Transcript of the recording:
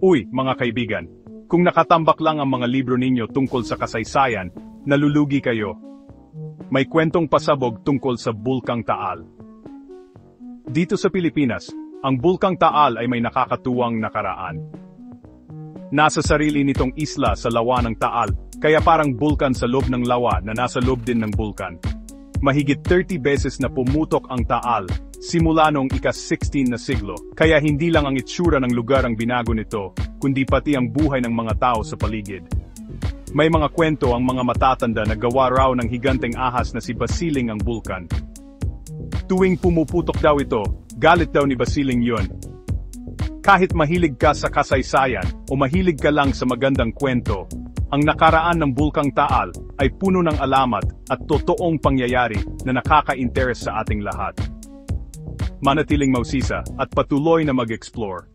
Uy, mga kaibigan, kung nakatambak lang ang mga libro ninyo tungkol sa kasaysayan, nalulugi kayo. May kwentong pasabog tungkol sa Bulkang Taal. Dito sa Pilipinas, ang Bulkang Taal ay may nakakatuwang nakaraan. Nasa sarili nitong isla sa lawa ng Taal, kaya parang bulkan sa loob ng lawa na nasa loob din ng bulkan. Mahigit 30 beses na pumutok ang Taal, simula noong ika-16 na siglo, kaya hindi lang ang itsura ng lugar ang binago nito, kundi pati ang buhay ng mga tao sa paligid. May mga kwento ang mga matatanda na gawa raw ng higanteng ahas na si Basiling ang bulkan. Tuwing pumuputok daw ito, galit daw ni Basiling yon. Kahit mahilig ka sa kasaysayan o mahilig ka lang sa magandang kwento, ang nakaraan ng Bulkang Taal ay puno ng alamat at totoong pangyayari na nakaka-interes sa ating lahat. Manatiling mausisa at patuloy na mag-explore.